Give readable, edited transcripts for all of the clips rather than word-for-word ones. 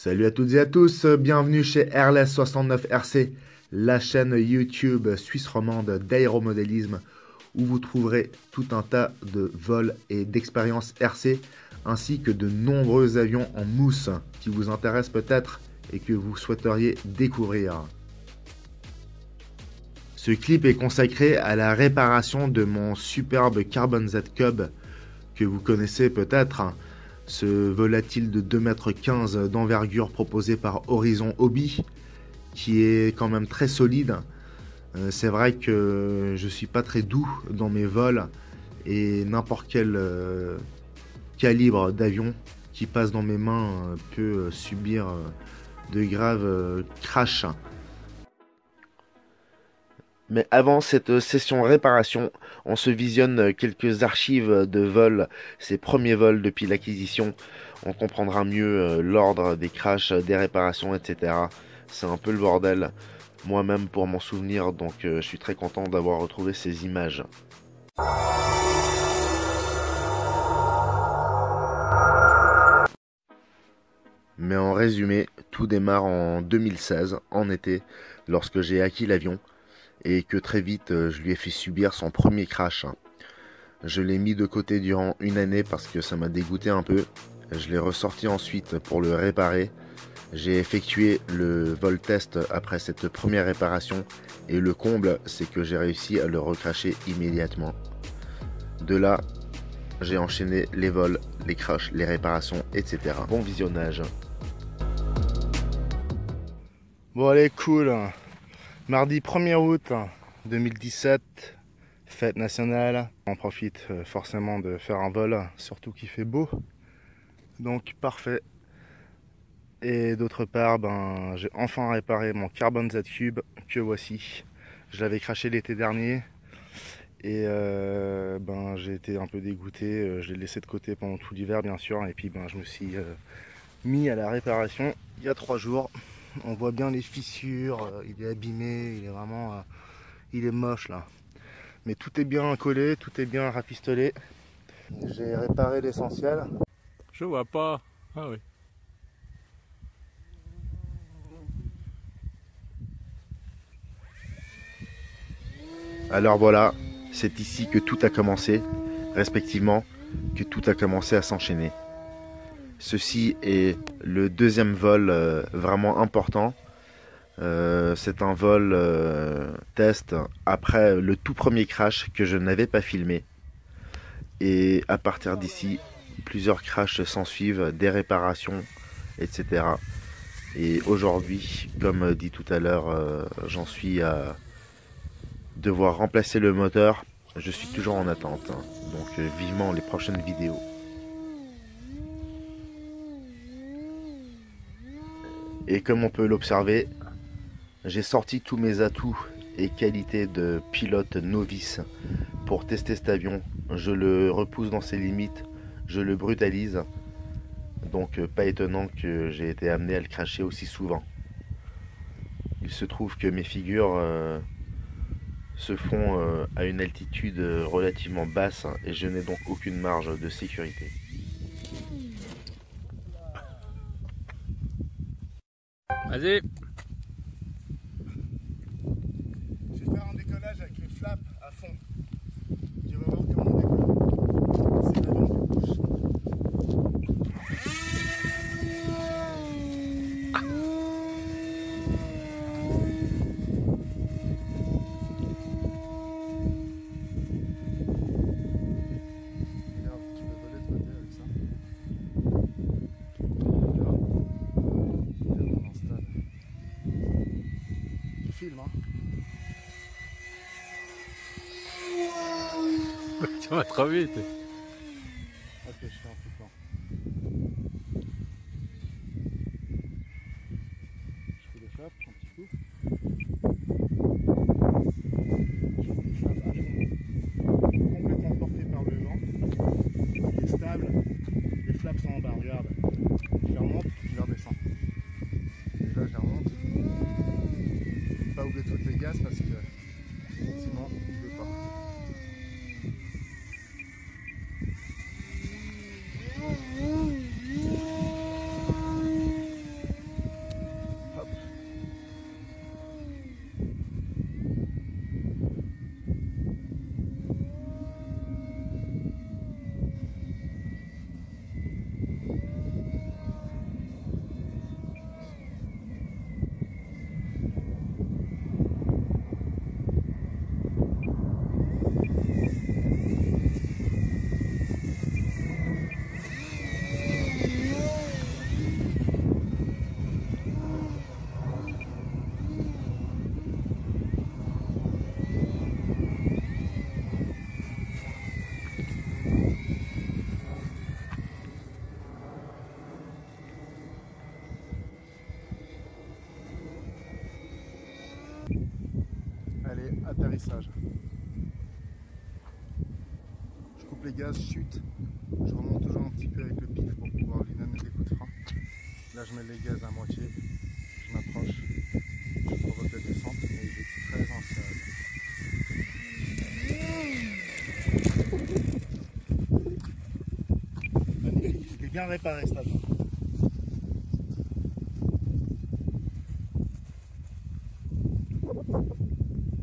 Salut à toutes et à tous, bienvenue chez Airless69RC, la chaîne YouTube suisse romande d'aéromodélisme où vous trouverez tout un tas de vols et d'expériences RC ainsi que de nombreux avions en mousse qui vous intéressent peut-être et que vous souhaiteriez découvrir. Ce clip est consacré à la réparation de mon superbe Carbon Z Cub que vous connaissez peut-être, ce volatile de 2,15 m d'envergure proposé par Horizon Hobby, qui est quand même très solide. C'est vrai que je suis pas très doux dans mes vols et n'importe quel calibre d'avion qui passe dans mes mains peut subir de graves crashs. Mais avant cette session réparation, on se visionne quelques archives de vols, ces premiers vols depuis l'acquisition. On comprendra mieux l'ordre des crashs, des réparations, etc. C'est un peu le bordel, moi-même pour m'en souvenir, donc je suis très content d'avoir retrouvé ces images. Mais en résumé, tout démarre en 2016, en été, lorsque j'ai acquis l'avion. Et que très vite je lui ai fait subir son premier crash. Je l'ai mis de côté durant une année parce que ça m'a dégoûté un peu. Je l'ai ressorti ensuite pour le réparer. J'ai effectué le vol test après cette première réparation et le comble, c'est que j'ai réussi à le recrasher immédiatement. De là, j'ai enchaîné les vols, les crashs, les réparations, etc. Bon visionnage. Bon allez, cool. Mardi 1er août 2017, fête nationale. On profite forcément de faire un vol, surtout qu'il fait beau. Donc parfait. Et d'autre part, j'ai enfin réparé mon Carbon Z Cube que voici. Je l'avais craché l'été dernier et j'ai été un peu dégoûté. Je l'ai laissé de côté pendant tout l'hiver bien sûr. Et puis je me suis mis à la réparation il y a 3 jours. On voit bien les fissures, il est abîmé, il est vraiment, il est moche là. Mais tout est bien collé, tout est bien rafistolé. J'ai réparé l'essentiel. Je vois pas. Ah oui. Alors voilà, c'est ici que tout a commencé, respectivement, que tout a commencé à s'enchaîner. Ceci est le deuxième vol vraiment important. C'est un vol test après le tout premier crash que je n'avais pas filmé. Et à partir d'ici, plusieurs crashs s'ensuivent, des réparations, etc. Et aujourd'hui, comme dit tout à l'heure, j'en suis à devoir remplacer le moteur. Je suis toujours en attente, donc vivement les prochaines vidéos. Et comme on peut l'observer, j'ai sorti tous mes atouts et qualités de pilote novice pour tester cet avion. Je le repousse dans ses limites, je le brutalise. Donc pas étonnant que j'ai été amené à le crasher aussi souvent. Il se trouve que mes figures se font à une altitude relativement basse et je n'ai donc aucune marge de sécurité. Vas-y. Je vais faire un décollage avec les flaps à fond. Tu vas voir comment on décolle. C'est l'avion qui bouge. Regarde, tu peux voler de côté avec ça. Regarde, on installe. Tu filmes, hein? Tu vas trop vite. Ok, je fais un petit plan. Je fais les flaps, un petit coup. Je fais les flaps à fond. Complètement porté par le vent. Il est stable. Les flaps sont en bas, regarde. Je les remonte, je les redescends. Déjà, je les remonte. Pas oublier toutes les gaz parce que sinon, il ne veut pas. Allez, atterrissage. Je coupe les gaz, chute. Je remonte toujours un petit peu avec le pif pour pouvoir lui donner des coups de frein. Là, je mets les gaz à moitié. Je m'approche. Je provoque la descente, mais il est très instable. Magnifique. C'était bien réparé, cet avion.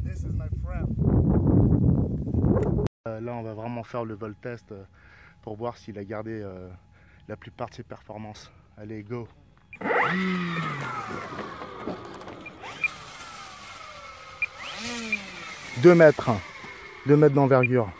This is my friend. Là, on va vraiment faire le vol test pour voir s'il a gardé la plupart de ses performances. Allez, go! 2 mètres. 2 mètres d'envergure.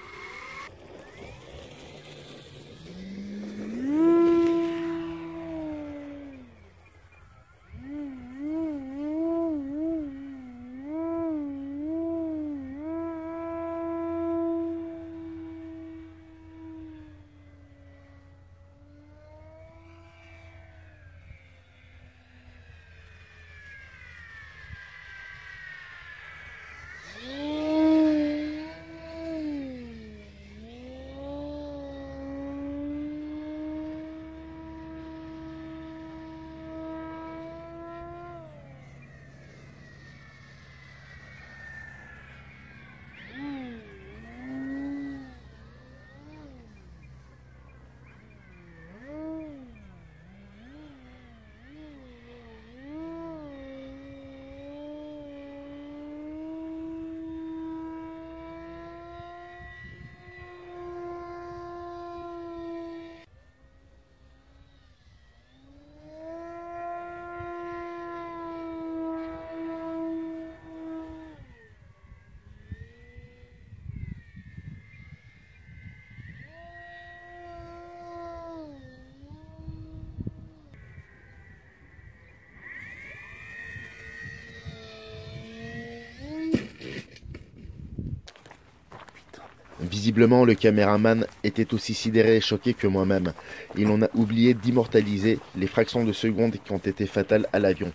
Visiblement, le caméraman était aussi sidéré et choqué que moi-même. Il en a oublié d'immortaliser les fractions de secondes qui ont été fatales à l'avion.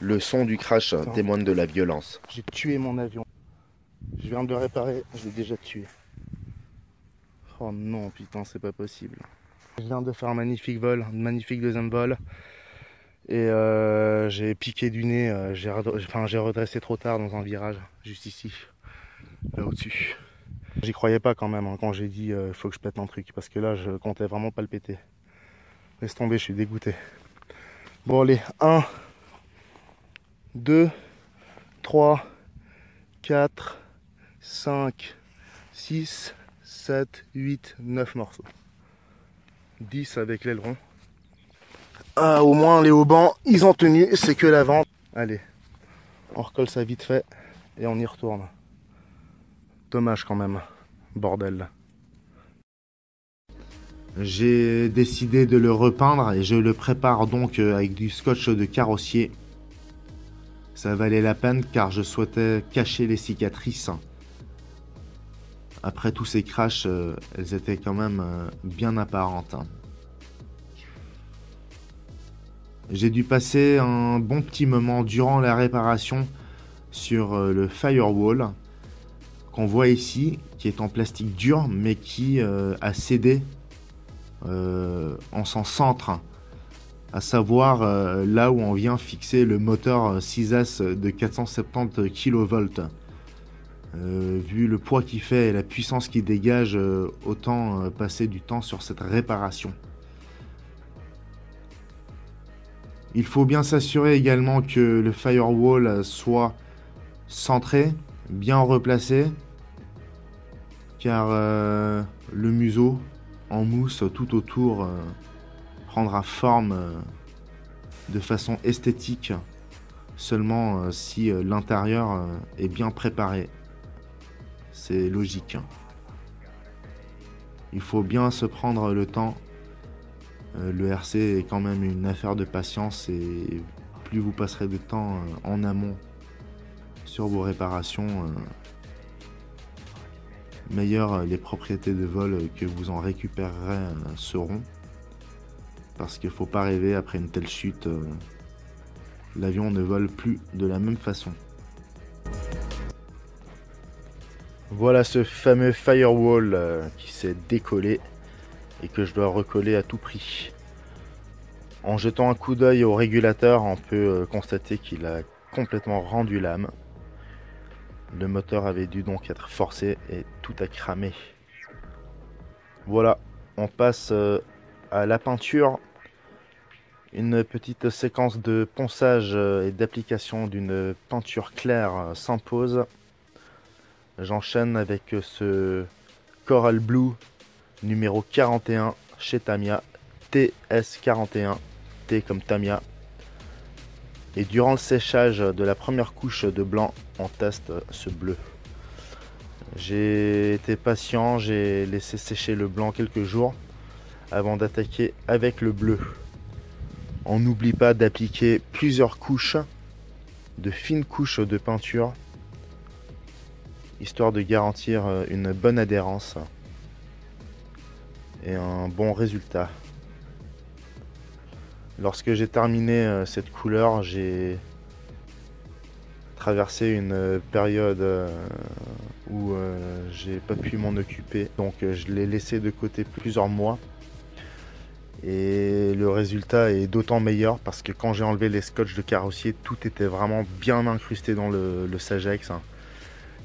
Le son du crash témoigne de la violence. J'ai tué mon avion. Je viens de le réparer, je l'ai déjà tué. Oh non, putain, c'est pas possible. Je viens de faire un magnifique vol, un magnifique deuxième vol. Et j'ai piqué du nez, j'ai redressé trop tard dans un virage, juste ici, là au-dessus. J'y croyais pas quand même, hein, quand j'ai dit faut que je pète un truc, parce que là je comptais vraiment pas le péter. Laisse tomber, je suis dégoûté. Bon allez, 1, 2, 3, 4, 5, 6, 7, 8, 9 morceaux. 10 avec l'aileron. Ah, au moins les haubans, ils ont tenu, c'est que l'avant. Allez, on recolle ça vite fait et on y retourne. Dommage quand même, bordel. J'ai décidé de le repeindre et je le prépare donc avec du scotch de carrossier. Ça valait la peine car je souhaitais cacher les cicatrices. Après tous ces crashs, elles étaient quand même bien apparentes. J'ai dû passer un bon petit moment durant la réparation sur le firewall qu'on voit ici, qui est en plastique dur mais qui a cédé en son centre, à savoir là où on vient fixer le moteur 6 as de 470 kV. Vu le poids qu'il fait et la puissance qu'il dégage, autant passer du temps sur cette réparation. Il faut bien s'assurer également que le firewall soit centré, bien replacé, car le museau en mousse tout autour prendra forme de façon esthétique seulement si l'intérieur est bien préparé. C'est logique. Il faut bien se prendre le temps. Le RC est quand même une affaire de patience et plus vous passerez de temps en amont sur vos réparations, meilleures les propriétés de vol que vous en récupérerez seront. Parce qu'il ne faut pas rêver, après une telle chute, l'avion ne vole plus de la même façon. Voilà ce fameux firewall qui s'est décollé et que je dois recoller à tout prix. En jetant un coup d'œil au régulateur, on peut constater qu'il a complètement rendu l'âme. Le moteur avait dû donc être forcé et tout a cramé. Voilà, on passe à la peinture. Une petite séquence de ponçage et d'application d'une peinture claire s'impose. J'enchaîne avec ce Coral Blue numéro 41 chez Tamiya, TS41, T comme Tamiya. Et durant le séchage de la première couche de blanc, on teste ce bleu. J'ai été patient, j'ai laissé sécher le blanc quelques jours avant d'attaquer avec le bleu. On n'oublie pas d'appliquer plusieurs couches, de fines couches de peinture, histoire de garantir une bonne adhérence et un bon résultat. Lorsque j'ai terminé cette couleur, j'ai traversé une période où j'ai pas pu m'en occuper, donc je l'ai laissé de côté plusieurs mois. Et le résultat est d'autant meilleur parce que quand j'ai enlevé les scotch de carrossier, tout était vraiment bien incrusté dans le Sagex.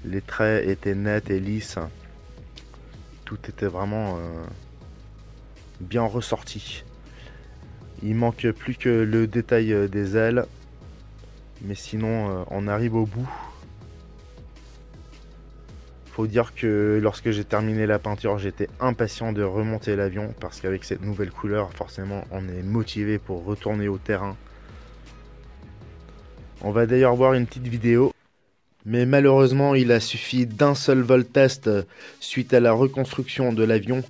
Les traits étaient nets et lisses. Tout était vraiment bien ressorti. Il manque plus que le détail des ailes. Mais sinon, on arrive au bout. Faut dire que lorsque j'ai terminé la peinture, j'étais impatient de remonter l'avion parce qu'avec cette nouvelle couleur, forcément, on est motivé pour retourner au terrain. On va d'ailleurs voir une petite vidéo. Mais malheureusement, il a suffi d'un seul vol test suite à la reconstruction de l'avion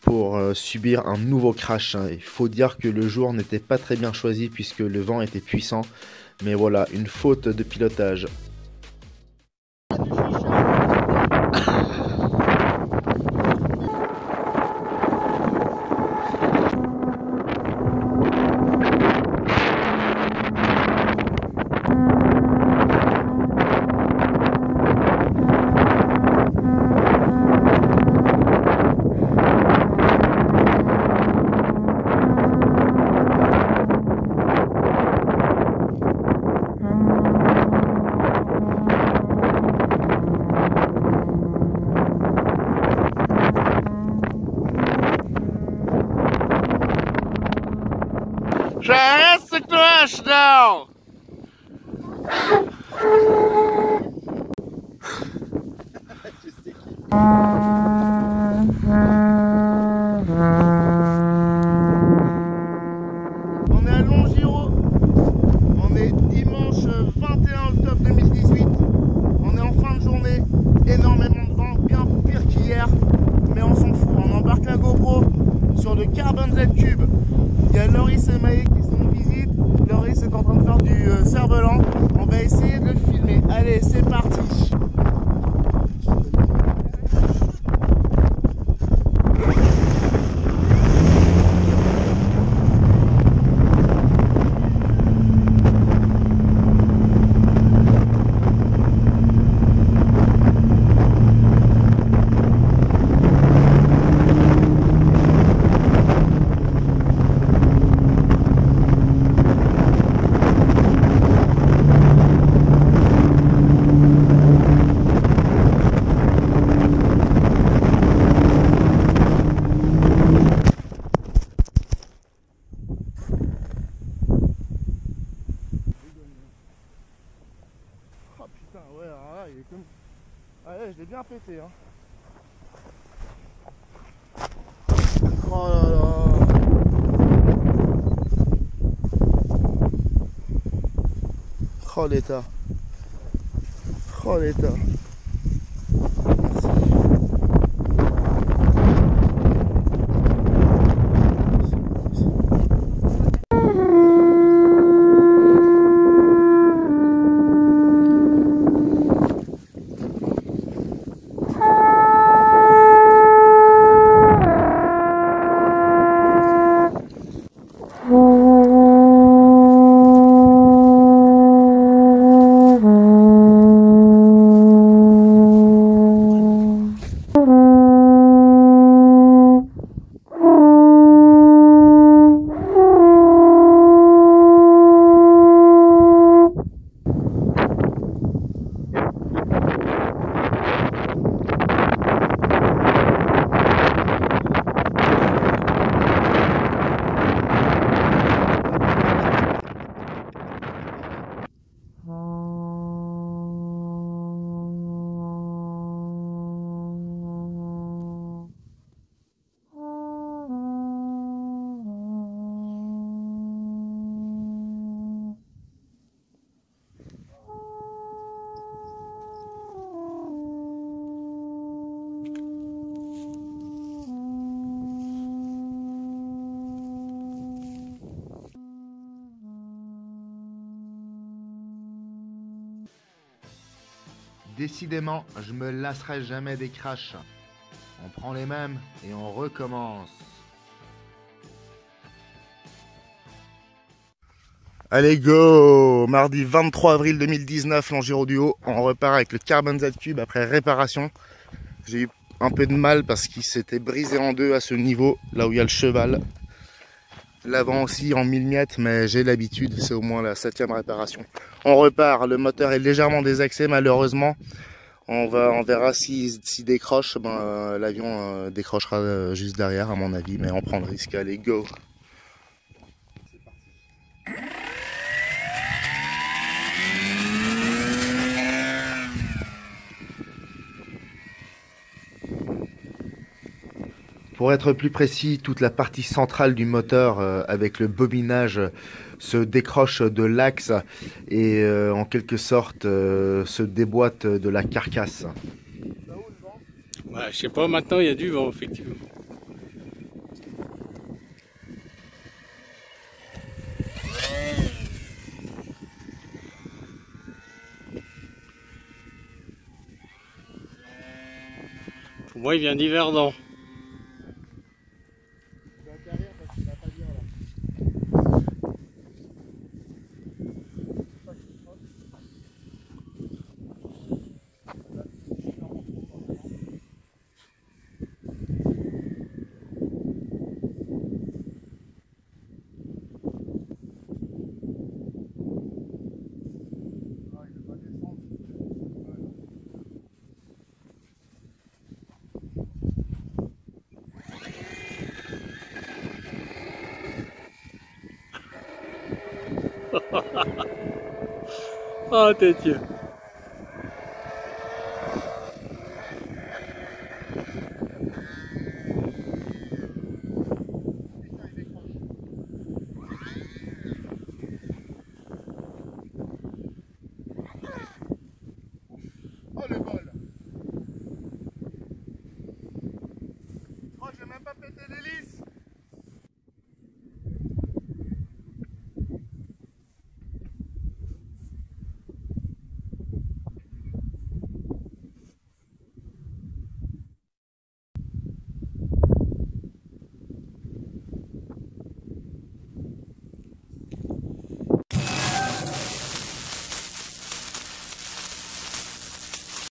pour subir un nouveau crash. Il faut dire que le jour n'était pas très bien choisi puisque le vent était puissant. Mais voilà, une faute de pilotage. That's the crash now! On est à Longiro, on est dimanche 21 octobre 2018, on est en fin de journée, énormément de vent, bien pire qu'hier, mais on s'en fout, on embarque la GoPro sur le Carbon Z Cube. Il y a Loris et Maë qui sont en visite, Loris est en train de faire du cerf-volant, on va essayer de le filmer. Allez, c'est parti! Oh putain, ouais, alors là, il est comme... Ah ouais, je l'ai bien pété, hein. Oh là là. Oh l'état. Oh l'état. Décidément, je me lasserai jamais des crashs. On prend les mêmes et on recommence. Allez go! Mardi 23 avril 2019, Langiro Duo. On repart avec le Carbon Z Cube après réparation. J'ai eu un peu de mal parce qu'il s'était brisé en deux à ce niveau, là où il y a le cheval. L'avant aussi en 1000 miettes, mais j'ai l'habitude, c'est au moins la 7e réparation. On repart, le moteur est légèrement désaxé malheureusement. On verra s'il décroche, l'avion décrochera juste derrière à mon avis, mais on prend le risque. Allez go! Pour être plus précis, toute la partie centrale du moteur avec le bobinage se décroche de l'axe et en quelque sorte se déboîte de la carcasse. Ouais, je sais pas, maintenant il y a du vent, effectivement. Pour moi, il vient d'Yverdon. Oh, t'es Dieu.